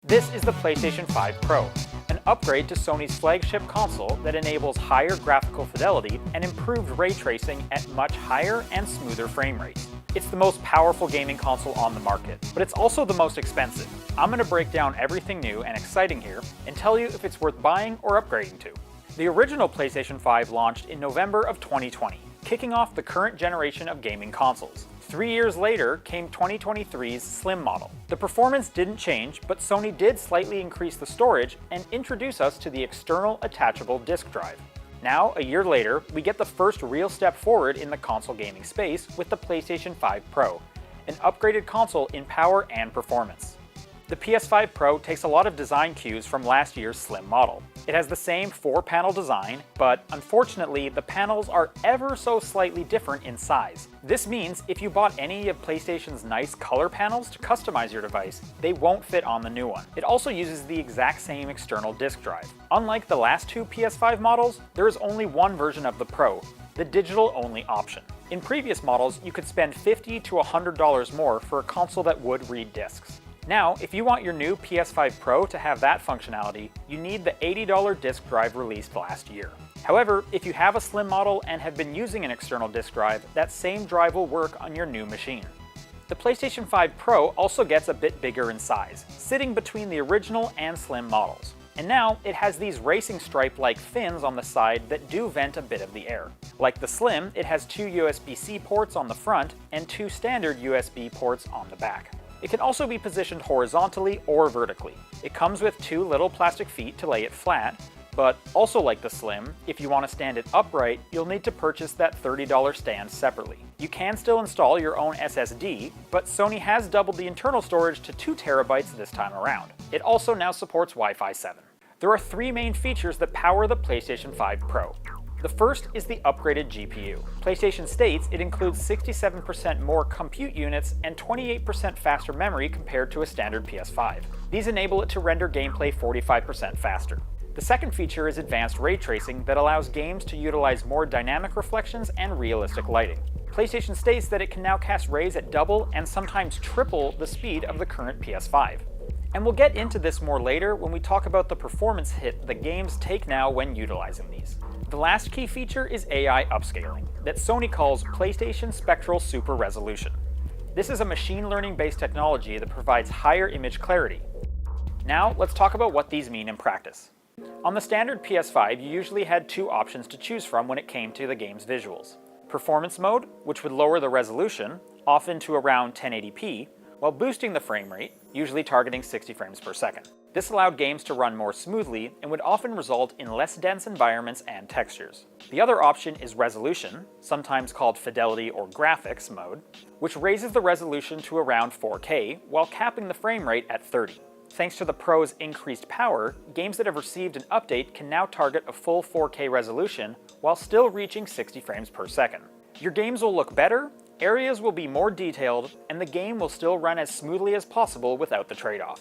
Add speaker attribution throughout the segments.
Speaker 1: This is the PlayStation 5 Pro, an upgrade to Sony's flagship console that enables higher graphical fidelity and improved ray tracing at much higher and smoother frame rates. It's the most powerful gaming console on the market, but it's also the most expensive. I'm going to break down everything new and exciting here and tell you if it's worth buying or upgrading to. The original PlayStation 5 launched in November of 2020, kicking off the current generation of gaming consoles. 3 years later came 2023's Slim model. The performance didn't change, but Sony did slightly increase the storage and introduce us to the external attachable disk drive. Now, a year later, we get the first real step forward in the console gaming space with the PlayStation 5 Pro, an upgraded console in power and performance. The PS5 Pro takes a lot of design cues from last year's Slim model. It has the same 4-panel design, but unfortunately the panels are ever so slightly different in size. This means if you bought any of PlayStation's nice color panels to customize your device, they won't fit on the new one. It also uses the exact same external disk drive. Unlike the last two PS5 models, there is only one version of the Pro, the digital-only option. In previous models, you could spend $50 to $100 more for a console that would read discs. Now, if you want your new PS5 Pro to have that functionality, you need the $80 disk drive released last year. However, if you have a Slim model and have been using an external disk drive, that same drive will work on your new machine. The PlayStation 5 Pro also gets a bit bigger in size, sitting between the original and Slim models. And now, it has these racing stripe-like fins on the side that do vent a bit of the air. Like the Slim, it has 2 USB-C ports on the front and 2 standard USB ports on the back. It can also be positioned horizontally or vertically. It comes with 2 little plastic feet to lay it flat, but also like the Slim, if you want to stand it upright, you'll need to purchase that $30 stand separately. You can still install your own SSD, but Sony has doubled the internal storage to 2 terabytes this time around. It also now supports Wi-Fi 7. There are 3 main features that power the PlayStation 5 Pro. The first is the upgraded GPU. PlayStation states it includes 67% more compute units and 28% faster memory compared to a standard PS5. These enable it to render gameplay 45% faster. The second feature is advanced ray tracing that allows games to utilize more dynamic reflections and realistic lighting. PlayStation states that it can now cast rays at double and sometimes triple the speed of the current PS5. And we'll get into this more later when we talk about the performance hit the games take now when utilizing these. The last key feature is AI upscaling, that Sony calls PlayStation Spectral Super Resolution. This is a machine learning-based technology that provides higher image clarity. Now, let's talk about what these mean in practice. On the standard PS5, you usually had 2 options to choose from when it came to the game's visuals. Performance mode, which would lower the resolution, often to around 1080p, while boosting the frame rate, usually targeting 60 frames per second. This allowed games to run more smoothly and would often result in less dense environments and textures. The other option is resolution, sometimes called fidelity or graphics mode, which raises the resolution to around 4K while capping the frame rate at 30. Thanks to the Pro's increased power, games that have received an update can now target a full 4K resolution while still reaching 60 frames per second. Your games will look better, areas will be more detailed, and the game will still run as smoothly as possible without the trade-off.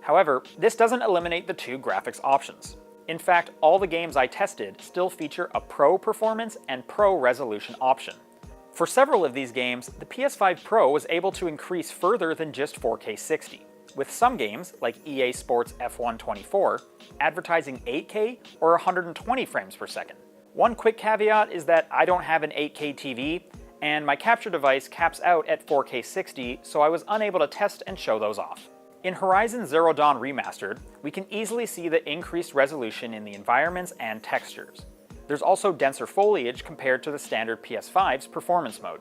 Speaker 1: However, this doesn't eliminate the 2 graphics options. In fact, all the games I tested still feature a Pro Performance and Pro Resolution option. For several of these games, the PS5 Pro was able to increase further than just 4K 60, with some games, like EA Sports F1 24, advertising 8K or 120 frames per second. One quick caveat is that I don't have an 8K TV, and my capture device caps out at 4K 60, so I was unable to test and show those off. In Horizon Zero Dawn Remastered, we can easily see the increased resolution in the environments and textures. There's also denser foliage compared to the standard PS5's performance mode.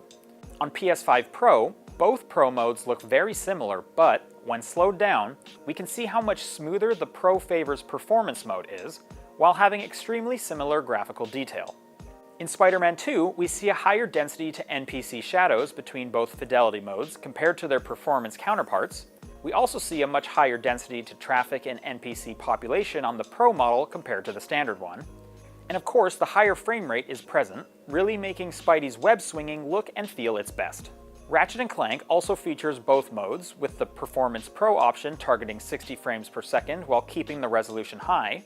Speaker 1: On PS5 Pro, both Pro modes look very similar, but when slowed down, we can see how much smoother the Pro favors performance mode is, while having extremely similar graphical detail. In Spider-Man 2, we see a higher density to NPC shadows between both fidelity modes compared to their performance counterparts. We also see a much higher density to traffic and NPC population on the Pro model compared to the standard one. And of course, the higher frame rate is present, really making Spidey's web swinging look and feel its best. Ratchet and Clank also features both modes, with the Performance Pro option targeting 60 frames per second while keeping the resolution high.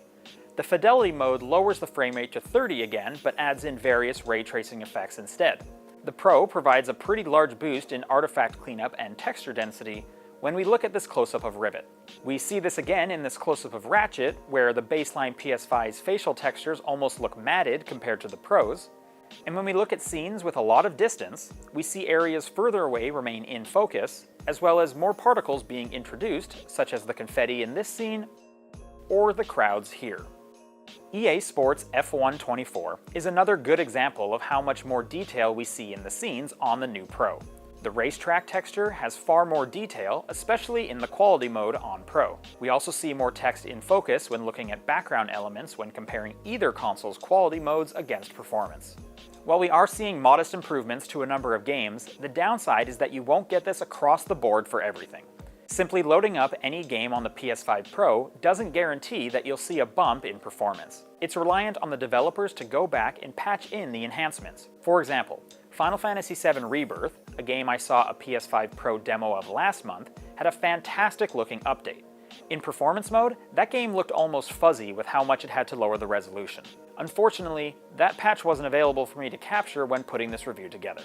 Speaker 1: The Fidelity mode lowers the frame rate to 30 again, but adds in various ray tracing effects instead. The Pro provides a pretty large boost in artifact cleanup and texture density, when we look at this close-up of Rivet. We see this again in this close-up of Ratchet, where the baseline PS5's facial textures almost look matted compared to the Pro's. And when we look at scenes with a lot of distance, we see areas further away remain in focus, as well as more particles being introduced, such as the confetti in this scene, or the crowds here. EA Sports F1 24 is another good example of how much more detail we see in the scenes on the new Pro. The racetrack texture has far more detail, especially in the quality mode on Pro. We also see more text in focus when looking at background elements when comparing either console's quality modes against performance. While we are seeing modest improvements to a number of games, the downside is that you won't get this across the board for everything. Simply loading up any game on the PS5 Pro doesn't guarantee that you'll see a bump in performance. It's reliant on the developers to go back and patch in the enhancements. For example, Final Fantasy VII Rebirth, a game I saw a PS5 Pro demo of last month, had a fantastic looking update. In performance mode, that game looked almost fuzzy with how much it had to lower the resolution. Unfortunately, that patch wasn't available for me to capture when putting this review together.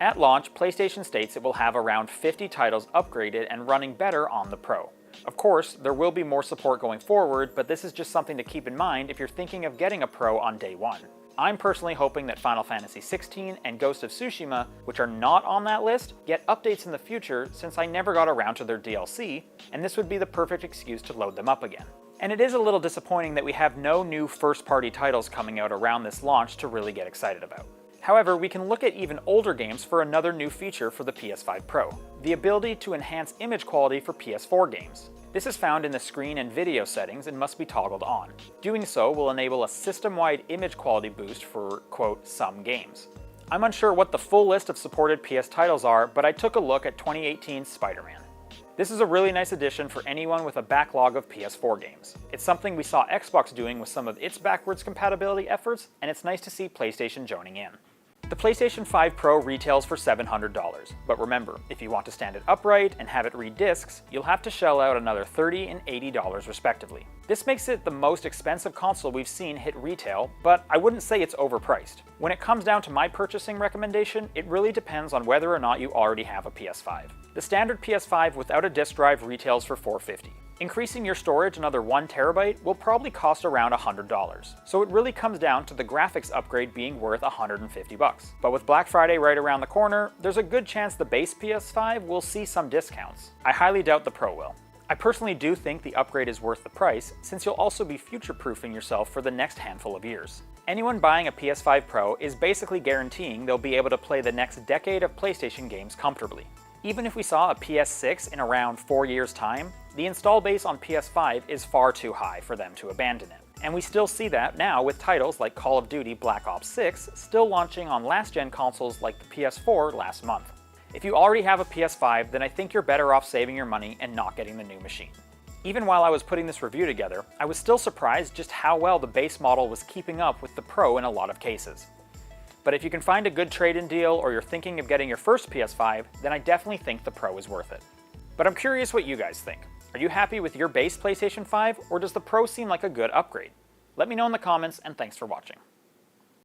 Speaker 1: At launch, PlayStation states it will have around 50 titles upgraded and running better on the Pro. Of course, there will be more support going forward, but this is just something to keep in mind if you're thinking of getting a Pro on day one. I'm personally hoping that Final Fantasy XVI and Ghost of Tsushima, which are not on that list, get updates in the future since I never got around to their DLC, and this would be the perfect excuse to load them up again. And it is a little disappointing that we have no new first-party titles coming out around this launch to really get excited about. However, we can look at even older games for another new feature for the PS5 Pro, the ability to enhance image quality for PS4 games. This is found in the screen and video settings and must be toggled on. Doing so will enable a system-wide image quality boost for, quote, some games. I'm unsure what the full list of supported PS titles are, but I took a look at 2018's Spider-Man. This is a really nice addition for anyone with a backlog of PS4 games. It's something we saw Xbox doing with some of its backwards compatibility efforts, and it's nice to see PlayStation joining in. The PlayStation 5 Pro retails for $700, but remember, if you want to stand it upright and have it read discs, you'll have to shell out another $30 and $80 respectively. This makes it the most expensive console we've seen hit retail, but I wouldn't say it's overpriced. When it comes down to my purchasing recommendation, it really depends on whether or not you already have a PS5. The standard PS5 without a disc drive retails for $450. Increasing your storage another 1 terabyte will probably cost around $100, so it really comes down to the graphics upgrade being worth $150. But with Black Friday right around the corner, there's a good chance the base PS5 will see some discounts. I highly doubt the Pro will. I personally do think the upgrade is worth the price, since you'll also be future-proofing yourself for the next handful of years. Anyone buying a PS5 Pro is basically guaranteeing they'll be able to play the next decade of PlayStation games comfortably. Even if we saw a PS6 in around 4 years' time, the install base on PS5 is far too high for them to abandon it. And we still see that now with titles like Call of Duty Black Ops 6 still launching on last-gen consoles like the PS4 last month. If you already have a PS5, then I think you're better off saving your money and not getting the new machine. Even while I was putting this review together, I was still surprised just how well the base model was keeping up with the Pro in a lot of cases. But if you can find a good trade-in deal or you're thinking of getting your first PS5, then I definitely think the Pro is worth it. But I'm curious what you guys think. Are you happy with your base PlayStation 5, or does the Pro seem like a good upgrade? Let me know in the comments, and thanks for watching.